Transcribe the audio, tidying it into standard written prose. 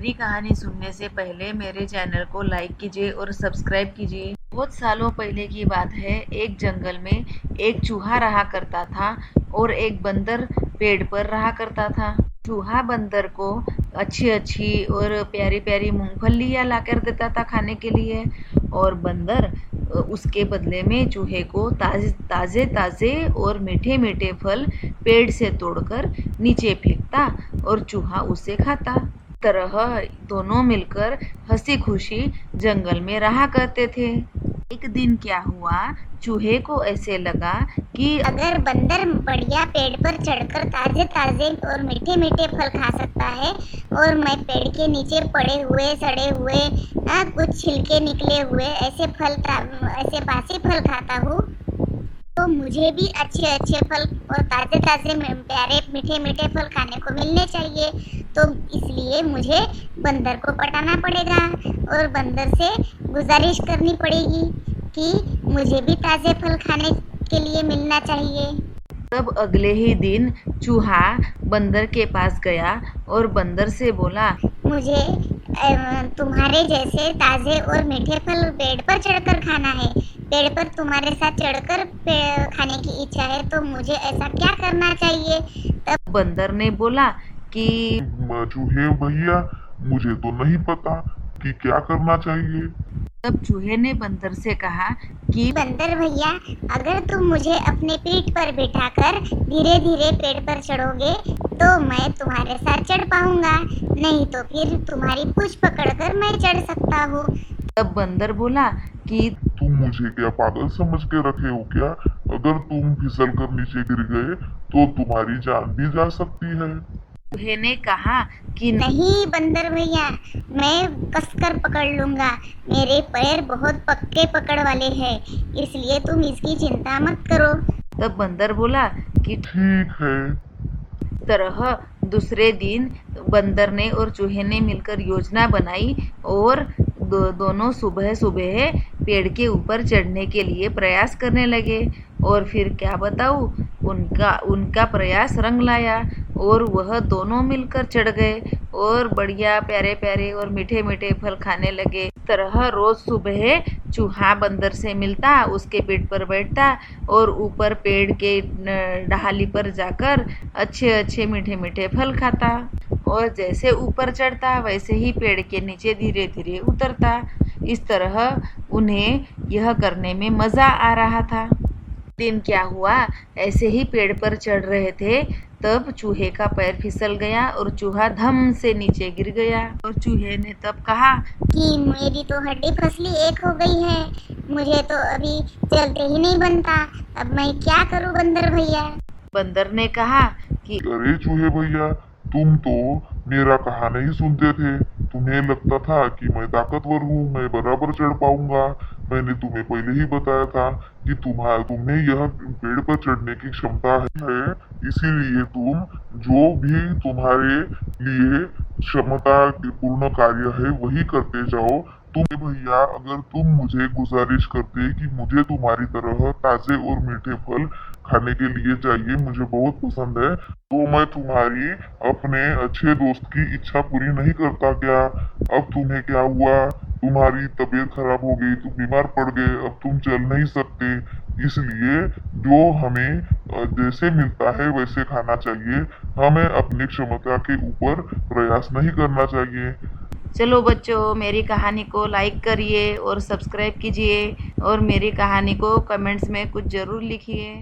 मेरी कहानी सुनने से पहले मेरे चैनल को लाइक कीजिए और सब्सक्राइब कीजिए। बहुत सालों पहले की बात है। एक जंगल में एक चूहा रहा करता था और एक बंदर पेड़ पर रहा करता था। चूहा बंदर को अच्छी-अच्छी और प्यारी-प्यारी मूंगफलियाँ लाकर देता था खाने के लिए और बंदर उसके बदले में चूहे को ताज़े-ताज़े और मीठे-मीठे फल पेड़ से तोड़कर नीचे फेंकता और चूहा उसे खाता। तरह दोनों मिलकर हंसी खुशी जंगल में रहा करते थे। एक दिन क्या हुआ, चूहे को ऐसे लगा कि अगर बंदर बढ़िया पेड़ पर चढ़कर ताजे ताजे और मीठे मीठे फल खा सकता है और मैं पेड़ के नीचे पड़े हुए सड़े हुए कुछ छिलके निकले हुए ऐसे बासी फल खाता हूँ, तो मुझे भी अच्छे अच्छे फल और ताजे ताजे प्यारे मीठे मीठे फल खाने को मिलने चाहिए। तो इसलिए मुझे बंदर को पटाना पड़ेगा और बंदर से गुजारिश करनी पड़ेगी कि मुझे भी ताजे फल खाने के लिए मिलना चाहिए। तब अगले ही दिन चूहा बंदर के पास गया और बंदर से बोला, मुझे तुम्हारे जैसे ताजे और मीठे फल पेड़ पर चढ़कर खाना है। पेड़ पर तुम्हारे साथ चढ़कर खाने की इच्छा है, तो मुझे ऐसा क्या करना चाहिए? तब बंदर ने बोला कि चूहे भैया, मुझे तो नहीं पता कि क्या करना चाहिए। तब चूहे ने बंदर से कहा कि बंदर भैया, अगर तुम मुझे अपने पीठ पर बिठाकर धीरे धीरे पेड़ पर चढ़ोगे तो मैं तुम्हारे साथ चढ़ पाऊंगा, नहीं तो फिर तुम्हारी पूंछ पकड़कर मैं चढ़ सकता हूँ। तब बंदर बोला कि तुम मुझे क्या पागल समझ के रखे हो क्या? अगर तुम फिसल कर नीचे गिर गए तो तुम्हारी जान भी जा सकती है। चूहे ने कहा कि नहीं बंदर भैया, मैं कसकर पकड़ लूंगा। मेरे पैर बहुत पक्के पकड़ वाले हैं, इसलिए तुम इसकी चिंता मत करो। तब बंदर बोला कि ठीक है। तरह दूसरे दिन बंदर ने और चूहे ने मिलकर योजना बनाई और दोनों सुबह सुबह पेड़ के ऊपर चढ़ने के लिए प्रयास करने लगे। और फिर क्या बताऊं, उनका प्रयास रंग लाया और वह दोनों मिलकर चढ़ गए और बढ़िया प्यारे प्यारे और मीठे मीठे फल खाने लगे। इस तरह रोज सुबह चूहा बंदर से मिलता, उसके पेट पर बैठता और ऊपर पेड़ के डाली पर जाकर अच्छे अच्छे मीठे मीठे फल खाता और जैसे ऊपर चढ़ता वैसे ही पेड़ के नीचे धीरे धीरे उतरता। इस तरह उन्हें यह करने में मजा आ रहा था। दिन क्या हुआ, ऐसे ही पेड़ पर चढ़ रहे थे, तब चूहे का पैर फिसल गया और चूहा धम से नीचे गिर गया। और चूहे ने तब कहा कि मेरी तो हड्डी फसली एक हो गई है, मुझे तो अभी चलते ही नहीं बनता, अब मैं क्या करूं बंदर भैया? बंदर ने कहा कि अरे चूहे भैया, तुम तो मेरा कहा नहीं सुनते थे। तुम्हें लगता था कि मैं ताकतवर हूँ, मैं बराबर चढ़ पाऊंगा। मैंने तुम्हें पहले ही बताया था कि तुम्हें यह पेड़ पर चढ़ने की क्षमता है, इसीलिए तुम जो भी तुम्हारे लिए क्षमता पूर्ण कार्य है वही करते जाओ। तुम भैया, अगर तुम मुझे गुजारिश करते कि मुझे तुम्हारी तरह ताजे और मीठे फल खाने के लिए चाहिए, मुझे बहुत पसंद है, तो मैं तुम्हारी अपने अच्छे दोस्त की इच्छा पूरी नहीं करता क्या? अब तुम्हें क्या हुआ? तुम्हारी तबीयत खराब हो गई, तुम बीमार पड़ गए, अब तुम चल नहीं सकते। इसलिए जो हमें जैसे मिलता है वैसे खाना चाहिए, हमें अपनी क्षमता के ऊपर प्रयास नहीं करना चाहिए। चलो बच्चों, मेरी कहानी को लाइक करिए और सब्सक्राइब कीजिए और मेरी कहानी को कमेंट्स में कुछ ज़रूर लिखिए।